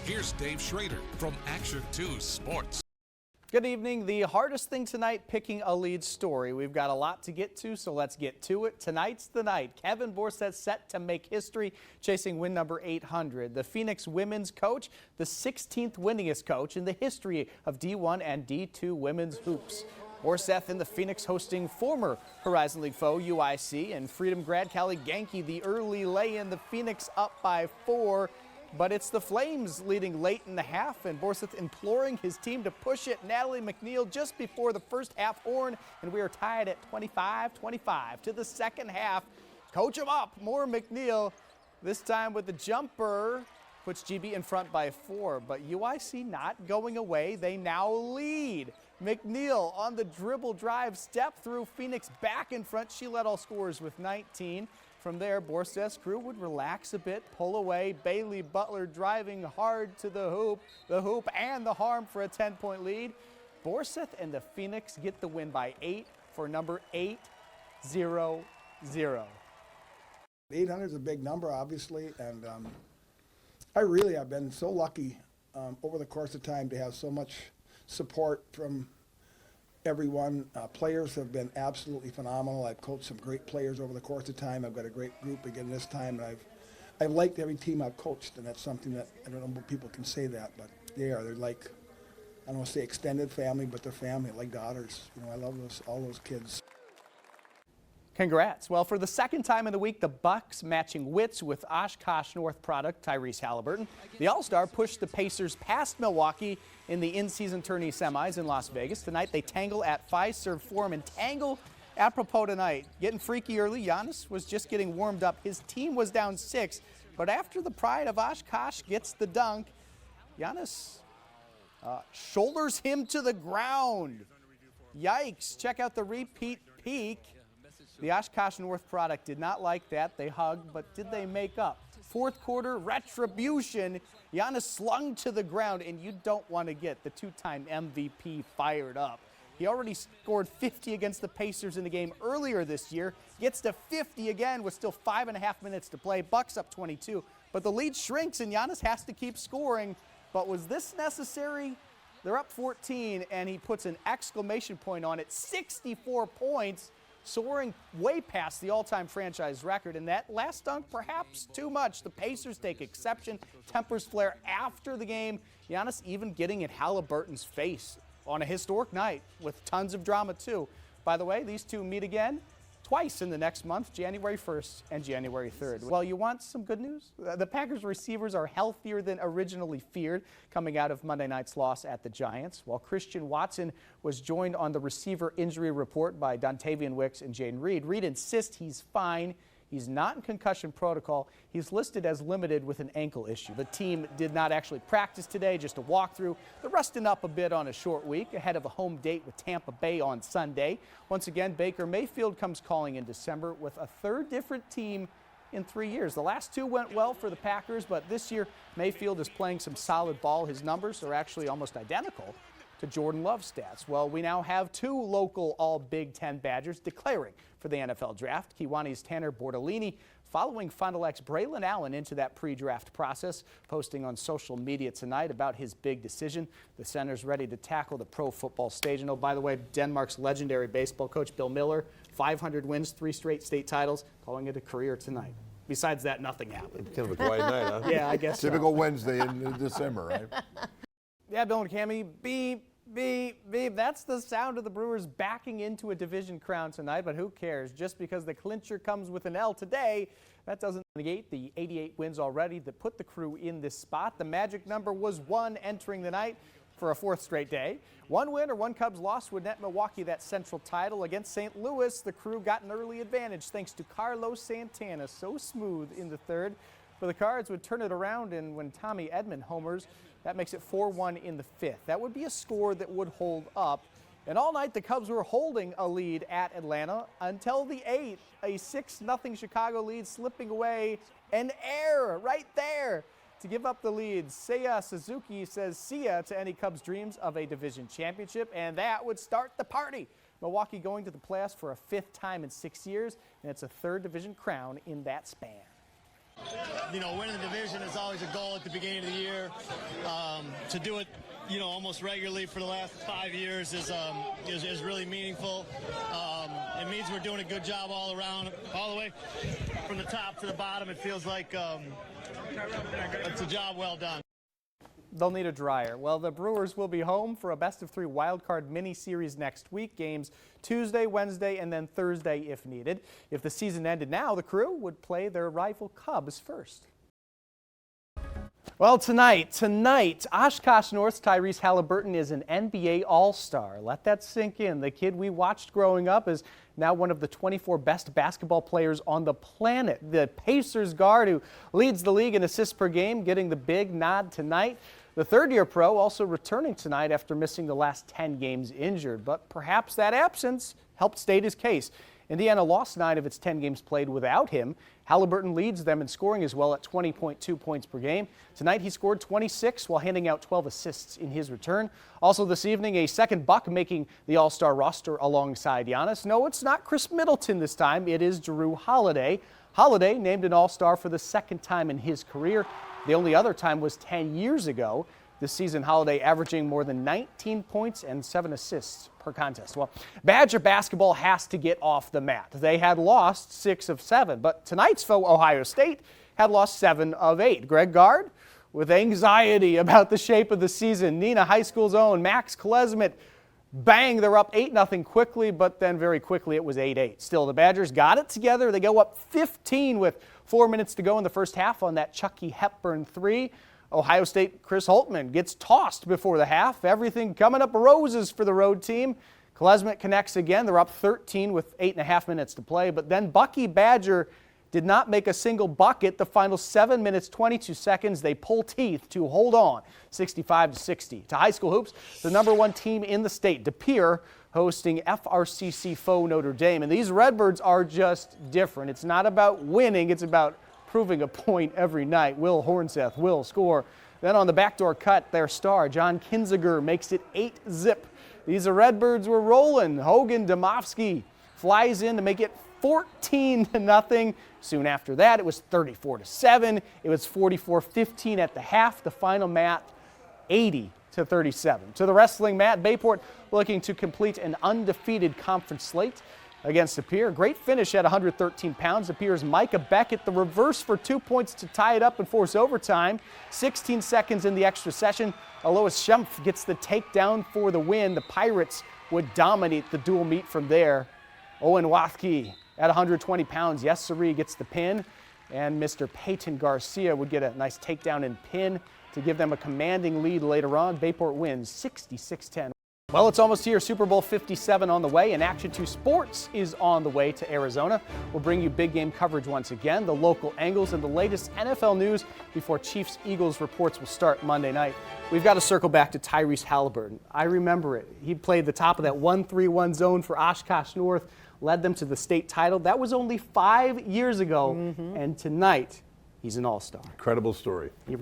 Here's Dave Schroeder from Action 2 Sports. Good evening. The hardest thing tonight, picking a lead story. We've got a lot to get to, so let's get to it. Tonight's the night. Kevin Borseth set to make history, chasing win number 800. The Phoenix women's coach, the 16th winningest coach in the history of D1 and D2 women's hoops. Borseth and the Phoenix hosting former Horizon League foe UIC and Freedom grad Callie Genke. The early lay-in, the Phoenix up by 4. But it's the Flames leading late in the half, and Borseth imploring his team to push it. Natalie McNeil just before the first half horn, and we are tied at 25-25 to the second half. Coach him up, more McNeil, this time with the jumper, puts GB in front by 4. But UIC not going away, they now lead. McNeil on the dribble drive, step through, Phoenix back in front. She led all scorers with 19. From there, Borseth's crew would relax a bit, pull away. Bailey Butler driving hard to the hoop and the harm for a 10-point lead. Borseth and the Phoenix get the win by 8 for number 800. 800 is a big number, obviously, and I've been so lucky over the course of time to have so much support from everyone. Players have been absolutely phenomenal. I've coached some great players over the course of time. I've got a great group again this time, and I've liked every team I've coached, and that's something that I don't know if people can say that, but they're like, I don't want to say extended family, but they're family, like daughters. You know, I love all those kids. Congrats. Well, for the second time in the week, the Bucks matching wits with Oshkosh North product Tyrese Halliburton. The All-Star pushed the Pacers past Milwaukee in the in-season tourney semis in Las Vegas. Tonight they tangle at Fiserv Forum and tangle apropos tonight. Getting freaky early, Giannis was just getting warmed up. His team was down 6, but after the pride of Oshkosh gets the dunk, Giannis shoulders him to the ground. Yikes. Check out the repeat peek. The Oshkosh North product did not like that. They hugged, but did they make up? Fourth quarter retribution. Giannis slung to the ground, and you don't want to get the two-time MVP fired up. He already scored 50 against the Pacers in the game earlier this year. Gets to 50 again with still 5.5 minutes to play. Bucks up 22, but the lead shrinks, and Giannis has to keep scoring. But was this necessary? They're up 14, and he puts an exclamation point on it. 64 points. Soaring way past the all-time franchise record, and that last dunk perhaps too much. The Pacers take exception, tempers flare after the game. Giannis even getting in Halliburton's face on a historic night with tons of drama too. By the way, these two meet again twice in the next month, January 1st and January 3rd. Well, you want some good news? The Packers receivers are healthier than originally feared coming out of Monday night's loss at the Giants. While Christian Watson was joined on the receiver injury report by Dontavian Wicks and Jaden Reed. Reed insists he's fine. He's not in concussion protocol. He's listed as limited with an ankle issue. The team did not actually practice today, just a walkthrough. They're resting up a bit on a short week ahead of a home date with Tampa Bay on Sunday. Once again, Baker Mayfield comes calling in December with a third different team in 3 years. The last two went well for the Packers, but this year Mayfield is playing some solid ball. His numbers are actually almost identical to Jordan Love's stats. Well, we now have 2 local All-Big Ten Badgers declaring for the NFL draft. Kiwani's Tanner Bordolini following Fond du Lac's Braylon Allen into that pre-draft process, posting on social media tonight about his big decision. The center's ready to tackle the pro football stage. And oh, by the way, Denmark's legendary baseball coach Bill Miller, 500 wins, 3 straight state titles, calling it a career tonight. Besides that, nothing happened. Kind of a quiet night, huh? Yeah, I guess Typical so. Wednesday in December, right? Yeah, Bill and Cammie, beep, beep, beep. That's the sound of the Brewers backing into a division crown tonight, but who cares? Just because the clincher comes with an L today, that doesn't negate the 88 wins already that put the Crew in this spot. The magic number was 1 entering the night for a 4th straight day. 1 win or 1 Cubs loss would net Milwaukee that central title. Against St. Louis, the Crew got an early advantage thanks to Carlos Santana, so smooth in the 3rd. For the Cards would turn it around, and when Tommy Edman homers, that makes it 4-1 in the 5th. That would be a score that would hold up. And all night, the Cubs were holding a lead at Atlanta until the 8th. A 6-0 Chicago lead slipping away. An error right there to give up the lead. Seiya Suzuki says see ya to any Cubs dreams of a division championship, and that would start the party. Milwaukee going to the playoffs for a 5th time in 6 years, and it's a 3rd division crown in that span. You know, winning the division is always a goal at the beginning of the year. to do it, you know, almost regularly for the last 5 years is really meaningful. It means we're doing a good job all around, all the way from the top to the bottom. It feels like it's a job well done. They'll need a dryer. Well, the Brewers will be home for a best-of-3 wildcard mini-series next week. Games Tuesday, Wednesday, and then Thursday if needed. If the season ended now, the Crew would play their rival Cubs first. Well, tonight, Oshkosh North's Tyrese Halliburton is an NBA All-Star. Let that sink in. The kid we watched growing up is now one of the 24 best basketball players on the planet. The Pacers guard who leads the league in assists per game, getting the big nod tonight. The third-year pro also returning tonight after missing the last 10 games injured, but perhaps that absence helped state his case. Indiana lost 9 of its 10 games played without him. Halliburton leads them in scoring as well at 20.2 points per game. Tonight he scored 26 while handing out 12 assists in his return. Also this evening, a second Buck making the All-Star roster alongside Giannis. No, it's not Chris Middleton this time. It is Jrue Holiday. Holiday named an All-Star for the second time in his career. The only other time was 10 years ago. This season, Holiday averaging more than 19 points and 7 assists per contest. Well, Badger basketball has to get off the mat. They had lost 6 of 7, but tonight's foe, Ohio State, had lost 7 of 8. Greg Gard, with anxiety about the shape of the season. Neenah High School's own Max Klesmet, bang, they're up 8-0 quickly, but then very quickly it was 8-8. Still, the Badgers got it together. They go up 15 with 4 minutes to go in the first half on that Chucky Hepburn 3. Ohio State Chris Holtman gets tossed before the half. Everything coming up roses for the road team. Klesmet connects again. They're up 13 with 8.5 minutes to play. But then Bucky Badger did not make a single bucket. The final 7 minutes, 22 seconds. They pull teeth to hold on, 65-60. To high school hoops, the #1 team in the state, De Pere, hosting FRCC foe Notre Dame. And these Redbirds are just different. It's not about winning. It's about proving a point every night. Will Hornseth will score. Then on the backdoor cut, their star, John Kinziger, makes it 8-zip. These Redbirds were rolling. Hogan Domofsky flies in to make it 14-0. Soon after that, it was 34-7. It was 44-15 at the half. The final mat, 80-37. To the wrestling mat, Bayport looking to complete an undefeated conference slate against De Pere. Great finish at 113 pounds. De Pere's Micah Beckett, the reverse for 2 points to tie it up and force overtime. 16 seconds in the extra session. Alois Schempf gets the takedown for the win. The Pirates would dominate the dual meet from there. Owen Wathke at 120 pounds. Yes, sirree, gets the pin. And Mr. Peyton Garcia would get a nice takedown and pin to give them a commanding lead later on. Bayport wins 66-10. Well, it's almost here. Super Bowl 57 on the way, and Action 2 Sports is on the way to Arizona. We'll bring you big game coverage once again, the local angles, and the latest NFL news before Chiefs-Eagles reports will start Monday night. We've got to circle back to Tyrese Halliburton. I remember it. He played the top of that 1-3-1 zone for Oshkosh North, led them to the state title. That was only 5 years ago, and tonight he's an all-star. Incredible story.